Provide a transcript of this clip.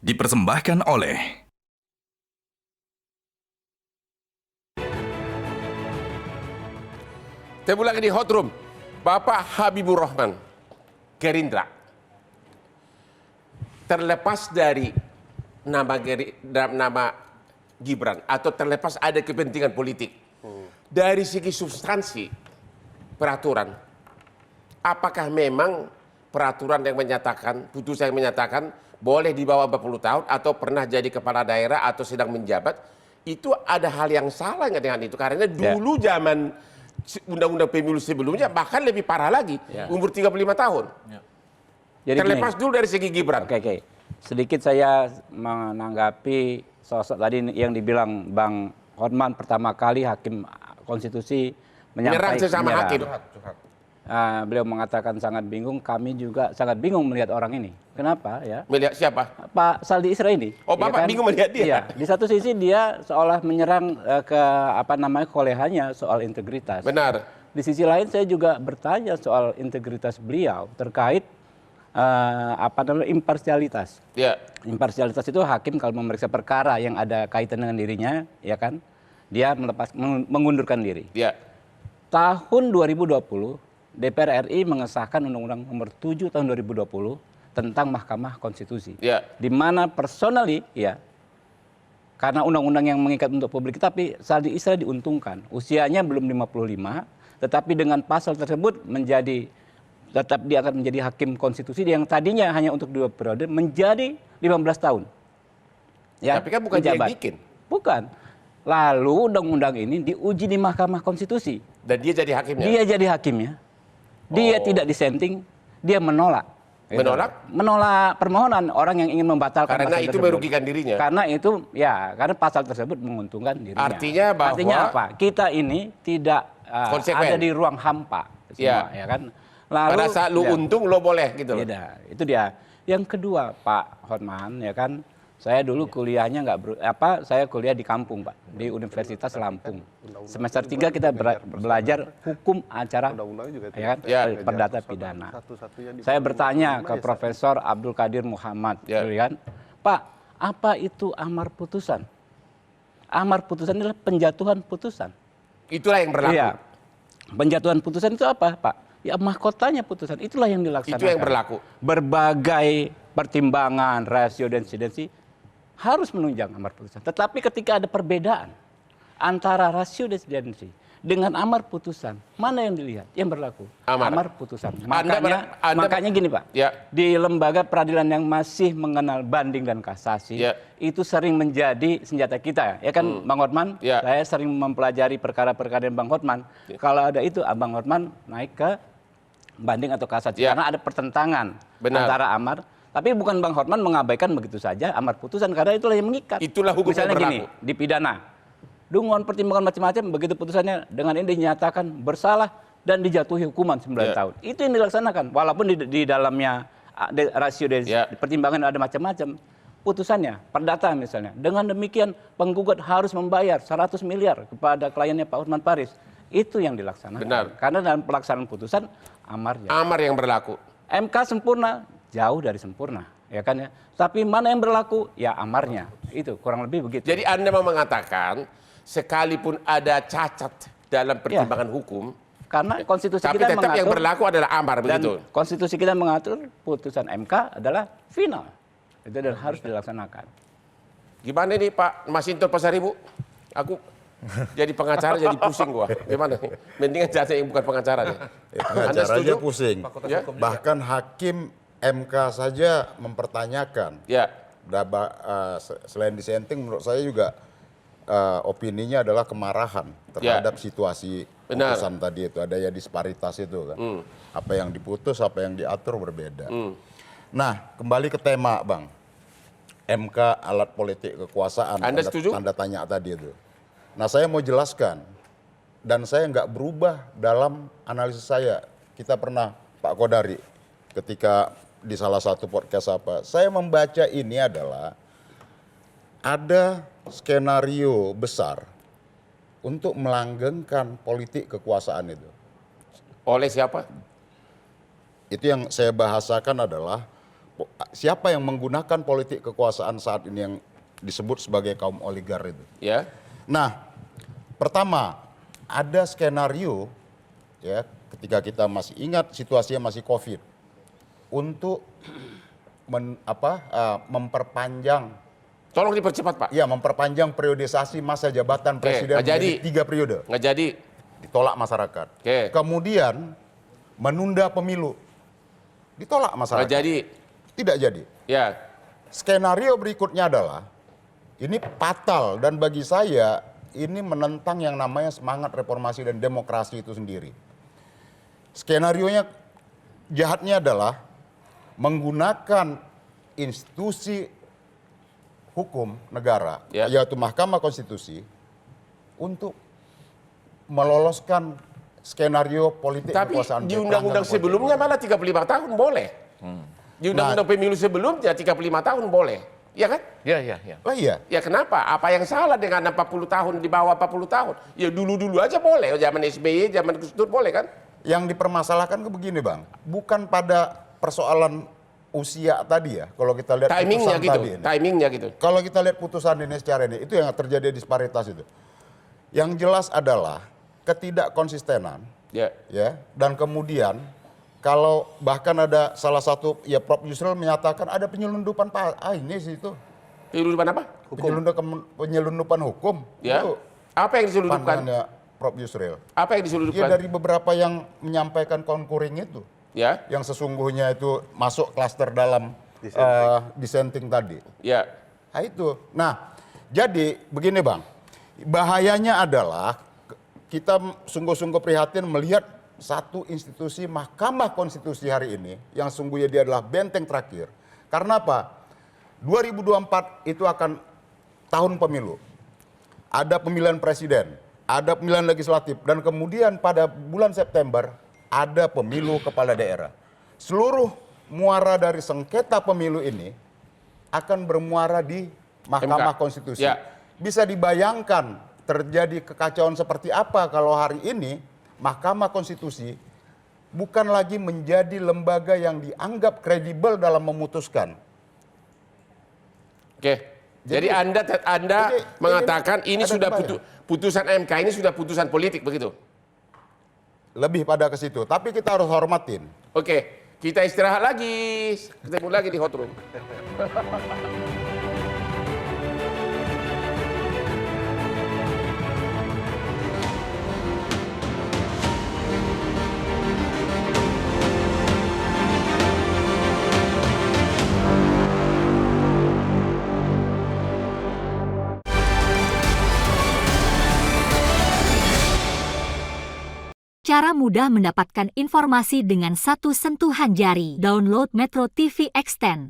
Dipersembahkan oleh Kita lagi di Hot Room. Bapak Habibur Rahman, Gerindra. Terlepas dari nama Gibran atau terlepas ada kepentingan politik. Dari segi substansi peraturan, apakah memang peraturan yang menyatakan, putusan yang menyatakan boleh di bawah 40 tahun atau pernah jadi kepala daerah atau sedang menjabat, itu ada hal yang salah nggak dengan itu? Karena dulu zaman undang-undang pemilu sebelumnya bahkan lebih parah lagi, umur 35 tahun. Jadi Terlepas dulu dari segi Gibran. Oke. Sedikit saya menanggapi sosok tadi yang dibilang Bang Hotman, pertama kali hakim konstitusi Menyerang sesama hakim. Beliau mengatakan sangat bingung, kami juga sangat bingung melihat orang ini. Kenapa ya? Melihat siapa? Pak Saldi Isra ini. Oh, Bapak bingung melihat dia? Iya. Di satu sisi dia seolah menyerang ke kolehannya soal integritas. Benar. Di sisi lain saya juga bertanya soal integritas beliau terkait imparsialitas. Ya. Imparsialitas itu hakim kalau memeriksa perkara yang ada kaitan dengan dirinya, ya kan? Dia mengundurkan diri. Ya. Tahun 2020 DPR RI mengesahkan Undang-Undang Nomor 7 Tahun 2020 tentang Mahkamah Konstitusi. Ya. Di mana personally ya, karena undang-undang yang mengikat untuk publik, tapi Saldi Isra diuntungkan. Usianya belum 55, tetapi dengan pasal tersebut tetap dia akan menjadi hakim konstitusi yang tadinya hanya untuk 2 periode menjadi 15 tahun. Ya, Tapi kan bukan dia yang bikin. Bukan. Lalu undang-undang ini diuji di Mahkamah Konstitusi. Dan dia jadi hakimnya. Dia jadi hakimnya. Dia tidak disenting, dia menolak. Menolak? Menolak permohonan orang yang ingin membatalkan Karena pasal itu tersebut. merugikan dirinya. Karena pasal tersebut menguntungkan dirinya. Artinya apa? Kita ini tidak konsekuen. ada di ruang hampa semua, ya kan? Lalu pada saat lu untung lo boleh gitu loh. Itu dia. Yang kedua, Pak Hotman, ya kan? Saya dulu kuliahnya saya kuliah di kampung, Pak, di Universitas Lampung. Semester 3 kita belajar hukum acara, ya kan? Perdata pidana. Saya bertanya ke Profesor Abdul Qadir Muhammad, ya kan? Pak, apa itu amar putusan? Amar putusan adalah penjatuhan putusan. Itulah yang berlaku. Iya. Penjatuhan putusan itu apa, Pak? Ya mahkotanya putusan, itulah yang dilaksanakan. Itu yang berlaku. Berbagai pertimbangan, rasio dan insidensi harus menunjang amar putusan. Tetapi ketika ada perbedaan antara rasio dan insidensi dengan amar putusan, mana yang dilihat? Yang berlaku? Amar putusan. Makanya gini, Pak. Ya. Di lembaga peradilan yang masih mengenal banding dan kasasi, itu sering menjadi senjata kita. Ya kan, Bang Hotman? Ya. Saya sering mempelajari perkara-perkara Bang Hotman. Kalau ada itu, Bang Hotman naik ke banding atau kasasi. Karena ada pertentangan antara amar. Tapi bukan Bang Hotman mengabaikan begitu saja amar putusan, karena itulah yang mengikat. Itulah hukum yang berlaku. Misalnya gini, di pidana. Dengan pertimbangan macam-macam, begitu putusannya dengan ini dinyatakan bersalah dan dijatuhi hukuman 9 tahun. Itu yang dilaksanakan. Walaupun di dalamnya rasio dan pertimbangan ada macam-macam. Putusannya, perdata misalnya. Dengan demikian penggugat harus membayar 100 miliar kepada kliennya Pak Hotman Paris. Itu yang dilaksanakan. Benar. Karena dalam pelaksanaan putusan, amarnya. Amar yang berlaku. MK sempurna, jauh dari sempurna, ya kan ya. Tapi mana yang berlaku? Ya amarnya. Itu kurang lebih begitu. Jadi Anda mau mengatakan sekalipun ada cacat dalam pertimbangan hukum, karena konstitusi tapi kita tetap mengatur, yang berlaku adalah amar, begitu. Konstitusi kita mengatur putusan MK adalah final. Itu harus dilaksanakan. Gimana nih Pak Masinton Pasaribu? Aku jadi pengacara jadi pusing gua. Gimana nih? Mendingan jasa yang bukan pengacara nih. Pengacara aja pusing. Bahkan hakim MK saja mempertanyakan. Selain disenting, menurut saya juga opininya adalah kemarahan terhadap situasi putusan tadi itu. Ada ya disparitas itu kan. Apa yang diputus, apa yang diatur berbeda. Nah, kembali ke tema, Bang. MK alat politik kekuasaan. Anda setuju? Tanda tanya tadi itu. Nah, saya mau jelaskan. Dan saya nggak berubah dalam analisis saya. Kita pernah, Pak Kodari, ketika di salah satu podcast saya membaca ini adalah ada skenario besar untuk melanggengkan politik kekuasaan itu. Oleh siapa? Itu yang saya bahasakan adalah siapa yang menggunakan politik kekuasaan saat ini yang disebut sebagai kaum oligar itu. Ya. Nah, pertama ada skenario ya ketika kita masih ingat situasinya masih COVID untuk memperpanjang, Tolong dipercepat, Pak. ya memperpanjang periodisasi masa jabatan presiden nggak jadi. menjadi 3 periode. Nggak jadi. Ditolak masyarakat. Oke. Kemudian menunda pemilu. Ditolak Nggak masyarakat. jadi. Tidak jadi. Ya. Skenario berikutnya adalah ini fatal dan bagi saya ini menentang yang namanya semangat reformasi dan demokrasi itu sendiri. Skenarionya jahatnya adalah menggunakan institusi hukum negara, Ya. yaitu Mahkamah Konstitusi, untuk meloloskan skenario politik Tapi kekuasaan. di undang-undang sebelumnya malah 35 tahun boleh. Di undang-undang pemilu sebelumnya 35 tahun boleh. Ya kan? Iya. Lah iya. Ya kenapa? Apa yang salah dengan 40 tahun di bawah 40 tahun? Ya dulu-dulu aja boleh. Zaman SBY, zaman Gus Dur boleh kan? Yang dipermasalahkan ke begini Bang, bukan pada persoalan usia tadi ya. Kalau kita lihat Timingnya putusan gitu. tadi ini. Timingnya gitu. Kalau kita lihat putusan ini secara ini, itu yang terjadi disparitas itu. Yang jelas adalah ketidakkonsistenan, Ya. ya. Dan kemudian kalau bahkan ada salah satu ya Prof Yusril menyatakan ada penyelundupan ini situ. Penyelundupan apa? Penyelundupan hukum. Ya. Itu Apa yang diselundupkan? pandangannya Prof Yusril. Apa yang Ya diselundupkan? dari beberapa yang menyampaikan konkuring itu, Ya. yang sesungguhnya itu masuk klaster dalam dissenting tadi. Ya. Nah itu. Nah, jadi begini Bang, bahayanya adalah kita sungguh-sungguh prihatin melihat satu institusi Mahkamah Konstitusi hari ini yang sungguhnya dia adalah benteng terakhir. Karena apa? 2024 itu akan tahun pemilu. Ada pemilihan presiden, ada pemilihan legislatif, dan kemudian pada bulan September ada pemilu kepala daerah. Seluruh muara dari sengketa pemilu ini akan bermuara di Mahkamah MK. Konstitusi. Ya. Bisa dibayangkan terjadi kekacauan seperti apa kalau hari ini Mahkamah Konstitusi bukan lagi menjadi lembaga yang dianggap kredibel dalam memutuskan. Oke. Jadi Anda Jadi, mengatakan ini ada sudah kebaya. putusan MK ini sudah putusan politik begitu. Lebih pada ke situ. Tapi kita harus hormatin. Oke, kita istirahat lagi. Ketemu lagi di Hot Room. Cara mudah mendapatkan informasi dengan satu sentuhan jari. Download Metro TV Extend.